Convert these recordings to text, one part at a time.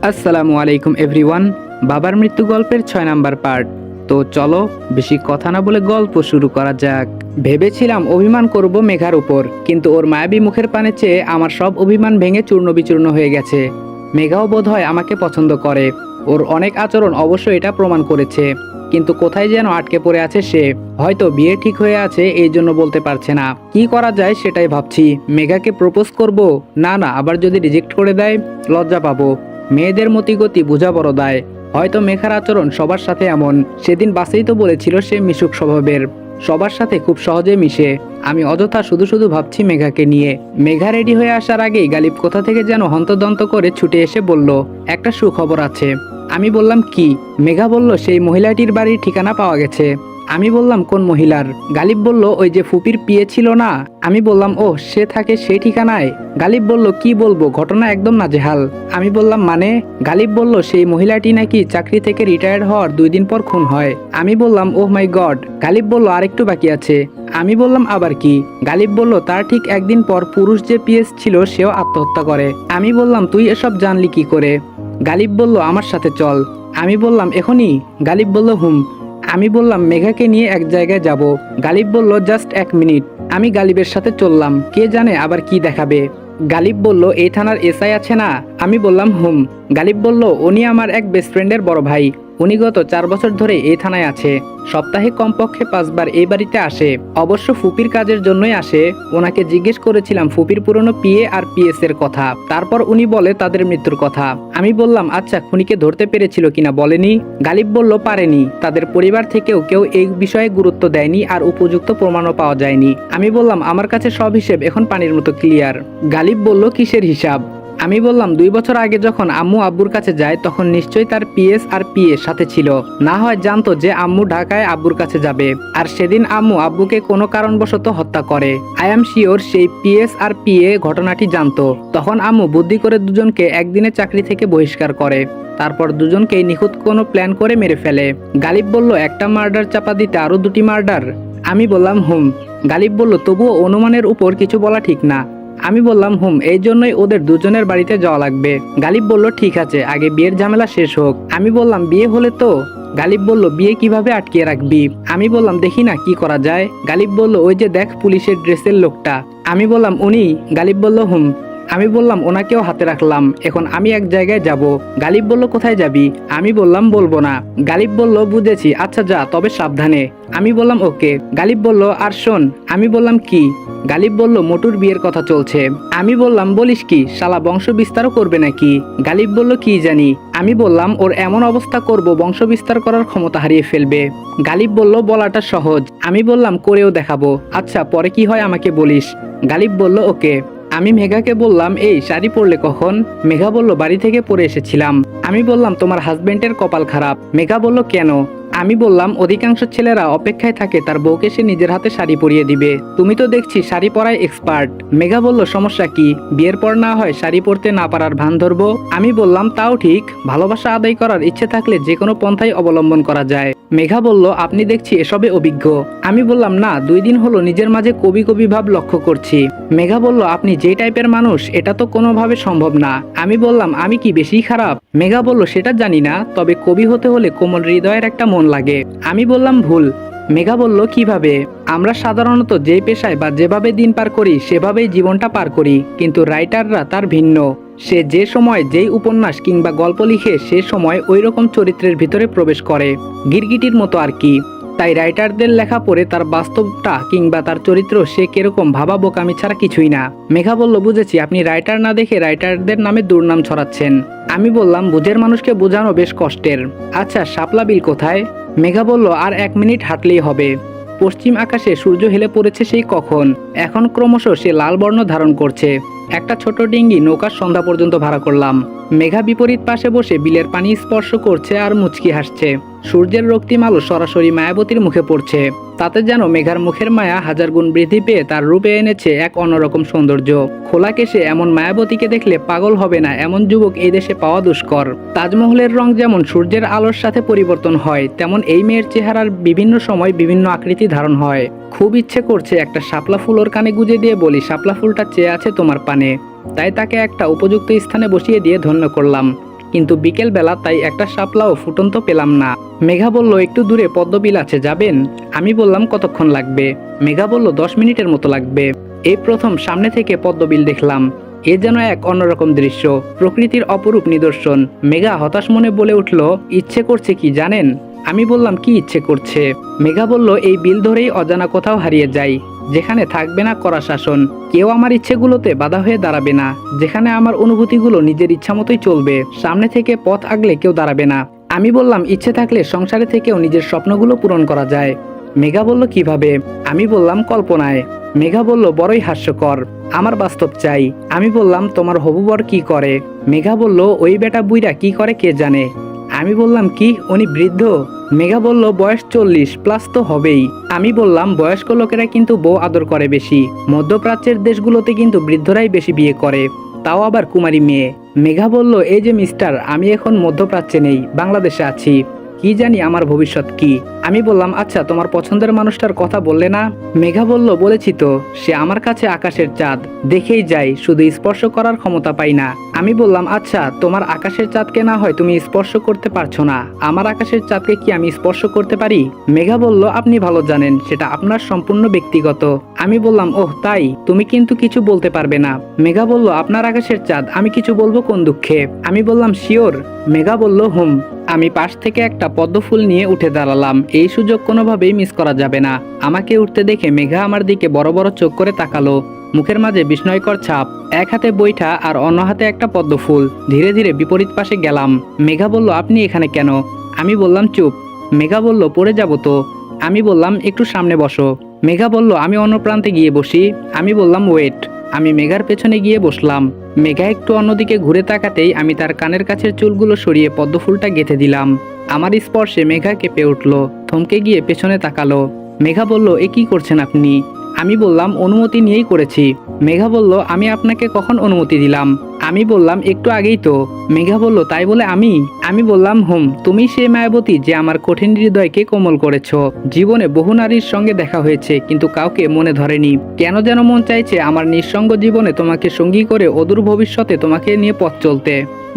আসসালামু আলাইকুম এভরিওয়ান। বাবার মৃত্যু গল্পের ৬ নাম্বার পার্ট। তো চলো বেশি কথা না বলে গল্প শুরু করা যাক। ভেবেছিলাম অভিমান করব মেঘার উপর, কিন্তু ওর মায়াবী মুখের পানে চেয়ে আমার সব অভিমান ভেঙে চূর্ণ বিচূর্ণ হয়ে গেছে। মেঘাও বোধহয় আমাকে পছন্দ করে, ওর অনেক আচরণ অবশ্য এটা প্রমাণ করেছে। কিন্তু কোথায় যেন আটকে পড়ে আছে সে। হয়তো বিয়ে ঠিক হয়ে আছে, এই জন্য বলতে পারছে না। কি করা যায় সেটাই ভাবছি। মেঘাকে প্রপোজ করব, না আবার যদি রিজেক্ট করে দেয় লজ্জা পাবো। মেয়েদের মতিগতি বোঝা বড় দায়। হয়তো মেঘার আচরণ সবার সাথে এমন। সেদিন বাসেই তো বলেছিল সে মিশুক স্বভাবের, সবার সাথে খুব সহজে মিশে। আমি অযথা শুধু শুধু ভাবছি মেঘাকে নিয়ে। মেঘা রেডি হয়ে আসার আগেই গালিব কোথা থেকে যেন হন্তদন্ত করে ছুটে এসে বলল, একটা সুখবর আছে। আমি বললাম কি? মেঘা বলল সেই মহিলাটির বাড়ির ঠিকানা পাওয়া গেছে। আমি বললাম কোন মহিলার? গালিব বলল ওই যে ফুপির পিয়ে ছিল না। আমি বললাম ও সে থাকে সেই ঠিকানায়। গালিব বলল কি বলবো, ঘটনা একদম নাজেহাল। আমি বললাম মানে? গালিব বলল সেই মহিলাটি নাকি চাকরি থেকে রিটায়ার্ড হওয়ার 2 দিন পর খুন হয়। আমি বললাম ওহ মাই গড। গালিব বলল আরেকটু বাকি আছে। আমি বললাম আবার কি? গালিব বলল তার ঠিক 1 দিন পর পুরুষ যে পিএস ছিল সেও আত্মহত্যা করে। আমি বললাম তুই এসব জানলি কি করে? গালিব বলল আমার সাথে চল। আমি বললাম এখনই? গালিব বলল হুম। আমি বললাম মেঘাকে নিয়ে এক জায়গায় যাব। গালিব বলল জাস্ট 1 মিনিট। আমি গালিবের সাথে চললাম, কে জানে আবার কি দেখাবে। গালিব বলল এই থানার এসআই আছে না? আমি বললাম হুম। গালিব বলল উনি আমার এক বেস্ট ফ্রেন্ডের বড় ভাই। উনি গত 4 বছর ধরে এই থানায় আছে। সপ্তাহে কমপক্ষে 5 বার এই বাড়িতে আসে। অবশ্য ফুপির কাজের জন্যই আসে। ওনাকে জিজ্ঞেস করেছিলাম ফুপির পুরনো পিএ আর পিএস এর কথা। তারপর উনি বলে তাদের মৃত্যুর কথা। আমি বললাম আচ্ছা খুনিকে ধরতে পেরেছিল কিনা বলেনি? গালিব বলল পারেনি। তাদের পরিবার থেকেও কেউ এই বিষয়ে গুরুত্ব দেয়নি আর উপযুক্ত প্রমাণও পাওয়া যায়নি। আমি বললাম আমার কাছে সব হিসেব এখন পানির মতো ক্লিয়ার। গালিব বলল কিসের হিসাব? আমি বললাম 2 বছর আগে যখন আম্মু আব্বুর কাছে যায় তখন নিশ্চয়ই তার পিএস আর পিএ সাথে ছিল। না হয় জানতো যে আম্মু ঢাকায় আব্বুর কাছে যাবে, আর সেদিন আম্মু আব্বুকে কোনো কারণবশত হত্যা করে। আই এম শিওর সেই পিএস আর পিএ ঘটনাটি জানতো। তখন আম্মু বুদ্ধি করে দুজনকে একদিনের চাকরি থেকে বহিষ্কার করে। তারপর দুজনকেই নিখুঁত কোনো প্ল্যান করে মেরে ফেলে। গালিব বলল একটা মার্ডার চাপা দিতে আরো 2টি মার্ডার? আমি বললাম হুম। গালিব বলল তবুও অনুমানের উপর কিছু বলা ঠিক না। আমি বললাম হুম, এই জন্যই ওদের দুজনের বাড়িতে যাওয়া লাগবে। গালিব বলল ঠিক আছে, আগে বিয়ের ঝামেলা শেষ হোক। আমি বললাম বিয়ে হলে তো? গালিব বলল বিয়ে কিভাবে আটকিয়ে রাখবি? আমি বললাম দেখি না কি করা যায়। গালিব বলল ওই যে দেখ পুলিশের ড্রেসের লোকটা। আমি বললাম উনি? গালিব বলল হুম। আমি বললাম ওনাকেও হাতে রাখলাম, এখন আমি এক জায়গায় যাব। গালিব বলল কোথায় যাবি? আমি বললাম বলবো না। গালিব বলল বুঝেছি, আচ্ছা যা, তবে সাবধানে। আমি বললাম ওকে। গালিব বলল আর শোন। আমি বললাম কি? গালিব বলল মোটুর বিয়ের কথা চলছে। আমি বললাম বলিস কি, শালা বংশ বিস্তারও করবে নাকি? গালিব বলল কি জানি। আমি বললাম ওর এমন অবস্থা করব বংশ বিস্তার করার ক্ষমতা হারিয়ে ফেলবে। গালিব বলল বলাটা সহজ। আমি বললাম করেও দেখাবো। আচ্ছা পরে কি হয় আমাকে বলিস। গালিব বলল ওকে। আমি মেঘাকে বললাম এই শাড়ি পরলে কখন? মেঘা বলল বাড়ি থেকে পরে এসেছিলাম। আমি বললাম তোমার হাজবেন্ডের কপাল খারাপ। মেঘা বলল কেন? আমি বললাম অধিকাংশ ছেলেরা অপেক্ষায় থাকে তার বউকে সে নিজের হাতে শাড়ি পরিয়ে দিবে, তুমি তো দেখছি শাড়ি পরায় এক্সপার্ট। মেঘা বলল সমস্যা কি, বিয়ের পর না হয় শাড়ি পরতে না পারার ভান ধরবো? আমি বললাম তাও ঠিক, ভালোবাসা আদায় করার ইচ্ছে থাকলে যে কোনো পন্থাই অবলম্বন করা যায়। মেঘা বলল আপনি দেখছি এসবে অভিজ্ঞ। আমি বললাম না, 2 দিন হলো নিজের মাঝে কবি কবি ভাব লক্ষ্য করছি। মেঘা বলল আপনি যে টাইপের মানুষ এটা তো কোনোভাবে সম্ভব না। আমি বললাম আমি কি বেশি খারাপ? মেঘা বলল সেটা জানি না, তবে কবি হতে হলে কোমল হৃদয়ের একটা মন লাগে। আমি বললাম ভুল। মেঘা বলল কিভাবে? আমরা সাধারণত যে পেশায় বা যেভাবে দিন পার করি সেভাবেই জীবনটা পার করি, কিন্তু রাইটাররা তার ভিন্ন। সে যে সময় যেই উপন্যাস কিংবা গল্প লিখে সে সময় ওই রকম চরিত্রের ভিতরে প্রবেশ করে, গিরগিটির মতো আর কি। তাই রাইটারদের লেখা পড়ে তার বাস্তবটা কিংবা তার চরিত্র সে কিরকম ভাবা বোকামি ছাড়া কিছুই না। মেঘা বলল বুঝেছি, আপনি রাইটার না দেখে রাইটারদের নামে দুর্নাম ছড়াচ্ছেন। আমি বললাম বুঝের মানুষকে বোঝানো বেশ কষ্টের। আচ্ছা শাপলা বিল কোথায়? মেঘা বলল আর 1 মিনিট হাঁটলেই হবে। পশ্চিম আকাশে সূর্য হেলে পড়েছে সেই কখন, এখন ক্রমশ সে লাল বর্ণ ধারণ করছে। একটা ছোট ডিঙ্গি নৌকার সন্ধ্যা পর্যন্ত ভাড়া করলাম। মেঘা বিপরীত পাশে বসে বিলের পানি স্পর্শ করছে আর মুচকি হাসছে। সূর্যের রক্তিম আলো সরাসরি মায়াবতীর মুখে পড়ছে। তাতে যেন মেঘার মুখের মায়া 1000 গুণ বৃদ্ধি পেয়ে তার রূপে এনেছে এক অন্যরকম সৌন্দর্য। খোলা কেশে এমন মায়াবতীকে দেখলে পাগল হবে না এমন যুবক এই দেশে পাওয়া দুষ্কর। তাজমহলের রং যেমন সূর্যের আলোর সাথে পরিবর্তন হয়, তেমন এই মেয়ের চেহারার বিভিন্ন সময় বিভিন্ন আকৃতি ধারণ হয়। খুব ইচ্ছে করছে একটা শাপলা ফুল ওর কানে গুজে দিয়ে বলি শাপলা ফুলটা চেয়ে আছে তোমার পানে। তাই তাকে একটা উপযুক্ত স্থানে বসিয়ে দিয়ে ধন্য করলাম। কিন্তু বিকেল বেলা তাই একটা শাপলাও ফুটন্ত পেলাম না। মেঘা বলল একটু দূরে পদ্মবিল আছে, যাবেন? আমি বললাম কতক্ষণ লাগবে? মেঘা বলল 10 মিনিটের মতো লাগবে। এই প্রথম সামনে থেকে পদ্মবিল দেখলাম। এ যেন এক অন্যরকম দৃশ্য, প্রকৃতির অপরূপ নিদর্শন। মেঘা হতাশ মনে বলে উঠল, ইচ্ছে করছে কি জানেন? আমি বললাম কি ইচ্ছে করছে? মেঘা বলল এই বিল ধরেই অজানা কোথাও হারিয়ে যাই, যেখানে থাকবে না কড়া শাসন, কেউ আমার ইচ্ছেগুলোতে বাধা হয়ে দাঁড়াবে না, যেখানে আমার অনুভূতিগুলো নিজের ইচ্ছা মতোই চলবে, সামনে থেকে পথ আগলে কেউ দাঁড়াবে না। আমি বললাম ইচ্ছে থাকলে সংসারে থেকেও নিজের স্বপ্নগুলো পূরণ করা যায়। মেঘা বলল কিভাবে? আমি বললাম কল্পনায়। মেঘা বলল বড়ই হাস্যকর, আমার বাস্তব চাই। আমি বললাম তোমার হবু বর কি করে? মেঘা বলল ওই বেটা বুইরা কি করে কে জানে। আমি বললাম কি, উনি বৃদ্ধ? মেঘা বলল বয়স 40+ তো হবেই। আমি বললাম বয়স্ক লোকেরা কিন্তু বউ আদর করে বেশি, মধ্যপ্রাচ্যের দেশগুলোতে কিন্তু বৃদ্ধরাই বেশি বিয়ে করে, তাও আবার কুমারী মেয়ে। মেঘা বলল এই যে মিস্টার, আমি এখন মধ্যপ্রাচ্যে নেই, বাংলাদেশে আছি, কি জানি আমার ভবিষ্যৎ কি। আমি বললাম আচ্ছা তোমার পছন্দের মানুষটার কথা বললে না? মেঘা বলল বলেছি তো, সে আমার কাছে আকাশের চাঁদ, দেখেই যাই, শুধু স্পর্শ করার ক্ষমতা পাই না। আমি বললাম আচ্ছা তোমার আকাশের চাঁদকে না হয় তুমি স্পর্শ করতে পারছো না, আমার আকাশের চাঁদকে কি আমি স্পর্শ করতে পারি? মেঘা বলল আপনি ভালো জানেন, সেটা আপনার সম্পূর্ণ ব্যক্তিগত। আমি বললাম ওহ তাই, তুমি কিন্তু কিছু বলতে পারবে না। মেঘা বলল আপনার আকাশের চাঁদ, আমি কিছু বলবো কোন দুঃখে? আমি বললাম শিওর। মেঘা বলল হুম। আমি পাশ থেকে একটা পদ্ম ফুল নিয়ে উঠে দাঁড়ালাম, এই সুযোগ কোনোভাবেই মিস করা যাবে না। আমাকে উঠতে দেখে মেঘা আমার দিকে বড় বড় চোখ করে তাকালো, মুখের মাঝে বিস্ময়কর ছাপ, এক হাতে বৈঠা আর অন্য হাতে একটা পদ্ম ফুল। ধীরে ধীরে বিপরীত পাশে গেলাম। মেঘা বলল আপনি এখানে কেন? আমি বললাম চুপ। মেঘা বলল পড়ে যাব তো। আমি বললাম একটু সামনে বসো। মেঘা বলল আমি অন্য প্রান্তে গিয়ে বসি। আমি বললাম ওয়েট। আমি মেঘার পেছনে গিয়ে বসলাম। মেঘা একটু অন্যদিকে ঘুরে তাকাতেই আমি তার কানের কাছের চুলগুলো সরিয়ে পদ্মফুলটা গেঁথে দিলাম। আমার স্পর্শে মেঘা কেঁপে উঠল, থমকে গিয়ে পেছনে তাকালো। মেঘা বলল এ কি করছেন আপনি? আমি বললাম অনুমতি নিয়েই করেছি। মেঘা বলল আমি আপনাকে কখন অনুমতি দিলাম? আমি বললাম একটু আগেই তো। মেঘা বলল তাই বলে আমি বললাম হুম, তুমি সেই মায়াবতী যে আমার কঠিন হৃদয়কে কোমল করেছ। জীবনে বহু নারীর সঙ্গে দেখা হয়েছে, কিন্তু কাউকে মনে ধরেনি। কেন যেন মন চাইছে আমার নিঃসঙ্গ জীবনে তোমাকে সঙ্গী করে অদূর ভবিষ্যতে তোমাকে নিয়ে পথ চলতে।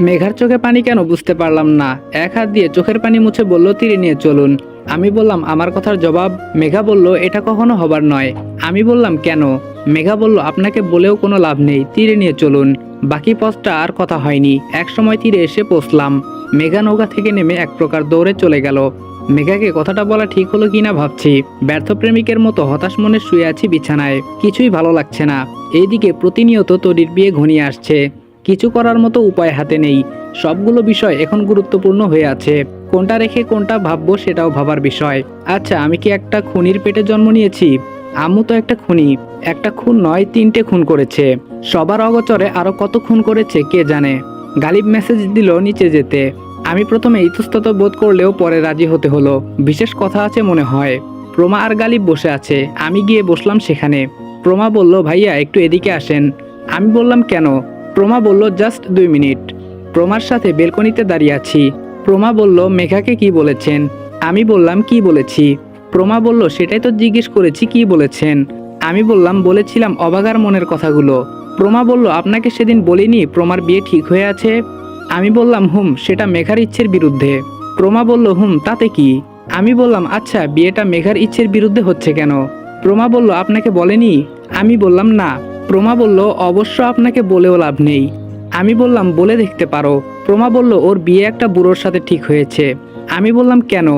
মেঘার চোখে পানি কেন বুঝতে পারলাম না। এক হাত দিয়ে চোখের পানি মুছে বলল তীরে নিয়ে চলুন। আমি বললাম আমার কথার জবাব? মেঘা বলল এটা কখনো হবার নয়। আমি বললাম কেন? মেঘা বলল আপনাকে বলেও কোনো লাভ নেই, তীরে নিয়ে চলুন। বাকি পথটা আর কথা হয়নি, এক সময় তীরে এসে পৌঁছলাম। মেঘা নৌকা থেকে নেমে এক প্রকার দৌড়ে চলে গেল। মেঘাকে কথাটা বলা ঠিক হলো কিনা ভাবছি। ব্যর্থ প্রেমিকের মতো হতাশ মনে শুয়ে আছি বিছানায়, কিছুই ভালো লাগছে না। এইদিকে প্রতিনিয়ত তরির বিয়ে ঘনিয়ে আসছে, কিছু করার মতো উপায় হাতে নেই। সবগুলো বিষয় এখন গুরুত্বপূর্ণ হয়ে আছে, কোনটা রেখে কোনটা ভাববো সেটাও ভাবার বিষয়। আচ্ছা আমি কি একটা খুনির পেটে জন্ম নিয়েছি? আম্মু তো একটা খুনি, একটা খুন নয় 3টে খুন করেছে। সবার অগোচরে আরো কত খুন করেছে কে জানে। গালিব মেসেজ দিল নিচে যেতে। আমি প্রথমে ইতস্তত বোধ করলেও পরে রাজি হতে হলো, বিশেষ কথা আছে মনে হয়। প্রমা আর গালিব বসে আছে, আমি গিয়ে বসলাম সেখানে। প্রমা বলল ভাইয়া একটু এদিকে আসেন। আমি বললাম কেন? প্রমা বলল জাস্ট 2 মিনিট। প্রমার সাথে বেলকনিতে দাঁড়িয়ে আছি। প্রমা বলল মেঘাকে কি বলেছেন? আমি বললাম কি বলেছি? প্রমা বলল সেটাই তো জিজ্ঞেস করেছি, কি বলেছেন? আমি বললাম বলেছিলাম অবাগার মনের কথাগুলো। প্রমা বলল আপনাকে সেদিন বলিনি প্রমার বিয়ে ঠিক হয়ে আছে? আমি বললাম হুম, সেটা মেঘার ইচ্ছের বিরুদ্ধে। প্রমা বলল হুম, তাতে কি? আমি বললাম আচ্ছা বিয়েটা মেঘার ইচ্ছের বিরুদ্ধে হচ্ছে কেন? প্রমা বলল আপনাকে বলেনি? আমি বললাম না। প্রমা বলল অবশ্য আপনাকে বলেও লাভ নেই। আমি বললাম বলে দেখতে পারো। প্রমা বলল ওর বিয়ে একটা বুড়োর সাথে ঠিক হয়েছে। আমি বললাম কেন?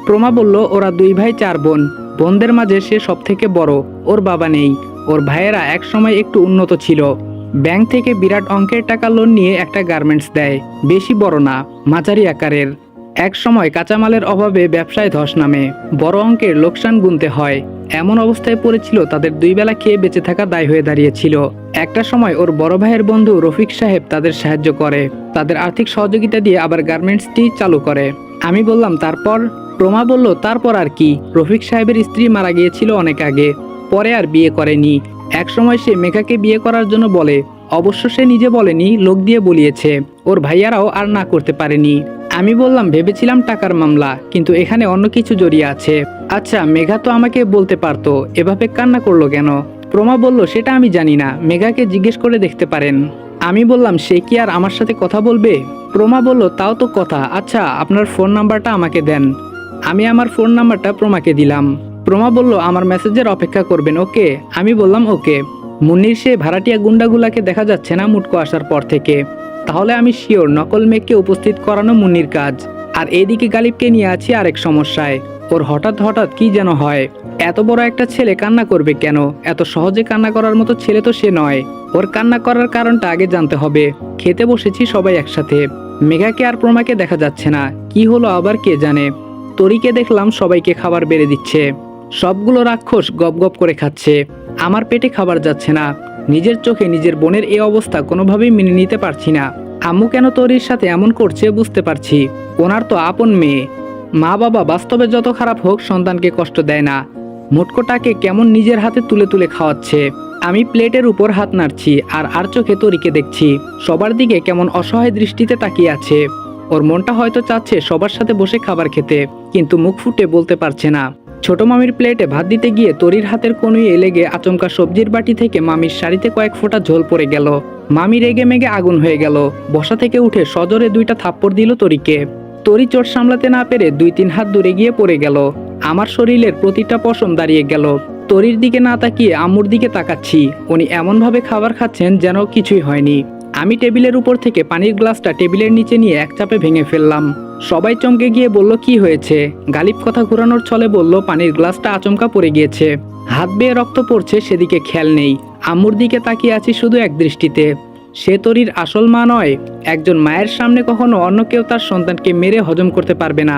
প্রমা বলল ওরা 2 ভাই 4 বোন, বোনদের মাঝে সে সব থেকে বড়, ওর বাবা নেই। ওর ভাইয়েরা এক সময় একটু উন্নত ছিল, ব্যাংক থেকে বিরাট অঙ্কের টাকা লোন নিয়ে একটা গার্মেন্টস দেয়, বেশি বড় না, মাঝারি আকারের। এক সময় কাঁচামালের অভাবে ব্যবসায় ধস নামে, বড় অঙ্কের লোকসান গুনতে হয়। এমন অবস্থায় পড়েছিল তাদের 2 বেলা খেয়ে বেঁচে থাকা দায় হয়ে দাঁড়িয়েছিল। একটা সময় ওর বড় ভাইয়ের বন্ধু রফিক সাহেব তাদের সাহায্য করে, তাদের আর্থিক সহযোগিতা দিয়ে আবার গার্মেন্টসটি চালু করে। আমি বললাম তারপর? প্রমা বলল তারপর আর কি, রফিক সাহেবের স্ত্রী মারা গিয়েছিল অনেক আগে, পরে আর বিয়ে করেনি। এক সময় সে মেঘাকে বিয়ে করার জন্য বলে, অবশ্য সে নিজে বলেনি, লোক দিয়ে বলিয়েছে। ওর ভাইয়ারাও আর না করতে পারেনি। আমি বললাম ভেবেছিলাম টাকার মামলা, কিন্তু এখানে অন্য কিছু জড়িয়ে আছে। আচ্ছা মেঘা তো আমাকে বলতে পারতো, এভাবে কান্না করলো কেন? প্রমা বলল সেটা আমি জানি না, মেঘাকে জিজ্ঞেস করে দেখতে পারেন। আমি বললাম সে কি আর আমার সাথে কথা বলবে? প্রমা বলল তাও তো কথা, আচ্ছা আপনার ফোন নাম্বারটা আমাকে দেন। আমি আমার ফোন নাম্বারটা প্রমাকে দিলাম। প্রমা বলল আমার মেসেজের অপেক্ষা করবেন, ওকে? আমি বললাম ওকে। মুন্নির সে ভাড়াটিয়া গুন্ডাগুলাকে দেখা যাচ্ছে না মুটকো আসার পর থেকে। তাহলে আমি শিওর নকল মেঘকে উপস্থিত করানো মুন্নির কাজ। আর এদিকে গালিবকে নিয়ে আছি আরেক সমস্যায়। ওর হঠাৎ হঠাৎ কি যেন হয়। এত বড় একটা ছেলে কান্না করবে কেন? এত সহজে কান্না করার মতো ছেলে তো সে নয়। ওর কান্না করার কারণটা আগে জানতে হবে। খেতে বসেছি সবাই একসাথে। মেঘাকে আর প্রমাকে দেখা যাচ্ছে না, কি হলো আবার কে জানে। তরিকে দেখলাম সবাইকে খাবার বেড়ে দিচ্ছে। সবগুলো রাক্ষস গপ গপ করে খাচ্ছে। আমার পেটে খাবার যাচ্ছে না। নিজের চোখে নিজের বোনের এই অবস্থা কোনোভাবেই মেনে নিতে পারছি না। আম্মু কেন তরির সাথে এমন করছে বুঝতে পারছি। ওনার তো আপন মেয়ে। মা বাবা বাস্তবে যত খারাপ হোক সন্তানকে কষ্ট দেয় না। মুটকোটাকে কেমন নিজের হাতে তুলে তুলে খাওয়াচ্ছে। আমি প্লেটের উপর হাত নাড়ছি আর চোখে তরিকে দেখছি সবার দিকে কেমন অসহায় দৃষ্টিতে তাকিয়ে আছে। ওর মনটা হয়তো চাচ্ছে সবার সাথে বসে খাবার খেতে, কিন্তু মুখ ফুটে বলতে পারছে না। ছোট মামির প্লেটে ভাত দিতে গিয়ে তরির হাতের কনুইয়ে লেগে আচমকা সবজির বাটি থেকে মামির শাড়িতে কয়েক ফোঁটা ঝোল পড়ে গেল। মামি রেগে মেগে আগুন হয়ে গেল। বসা থেকে উঠে সজোরে 2টা থাপ্পড় দিল তরিকে। তরি চোট সামলাতে না পেরে 2-3 হাত দূরে গিয়ে পড়ে গেল। আমার শরীরের প্রতিটা পশম দাঁড়িয়ে গেল। তরির দিকে না তাকিয়ে আম্মুর দিকে তাকাচ্ছি। উনি এমনভাবে খাবার খাচ্ছেন যেন কিছুই হয়নি। আমি টেবিলের উপর থেকে পানির গ্লাসটা টেবিলের নিচে নিয়ে এক চাপে ভেঙে ফেললাম। সবাই চমকে গিয়ে বলল কি হয়েছে? গালিব কথা ঘোরানোর ছলে বলল পানির গ্লাসটা আচমকা পড়ে গিয়েছে, হাত বেয়ে রক্ত পড়ছে, সেদিকে খেয়াল নেই। আম্মুর দিকে তাকিয়ে আছি শুধু এক দৃষ্টিতে। সে তরির আসল মা নয়। একজন মায়ের সামনে কখনো অন্য কেউ তার সন্তানকে মেরে হজম করতে পারবে না।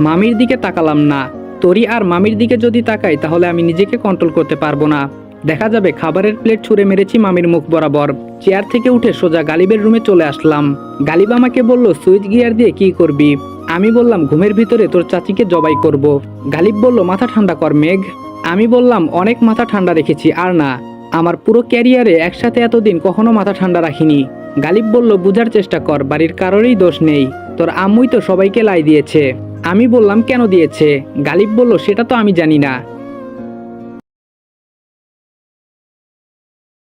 মামির দিকে তাকালাম না। তরি আর মামির দিকে যদি তাকাই তাহলে আমি নিজেকে কন্ট্রোল করতে পারবো না। দেখা যাবে খাবারের প্লেট ছুঁড়ে মেরেছি মামির মুখ বরাবর। চেয়ার থেকে উঠে সোজা গালিবের রুমে চলে আসলাম। গালিব আমাকে বলল সুইচ গিয়ার দিয়ে কি করবি? আমি বললাম ঘুমের ভিতরে তোর চাচিকে জবাই করব। গালিব বলল মাথা ঠান্ডা কর মেঘ। আমি বললাম অনেক মাথা ঠান্ডা রেখেছি, আর না। আমার পুরো ক্যারিয়ারে একসাথে এতদিন কখনো মাথা ঠান্ডা রাখিনি। গালিব বলল বুঝার চেষ্টা কর, বাড়ির কারোরই দোষ নেই, তোর আম্মুই তো সবাইকে লাই দিয়েছে। আমি বললাম কেন দিয়েছে? গালিব বলল সেটা তো আমি জানি না,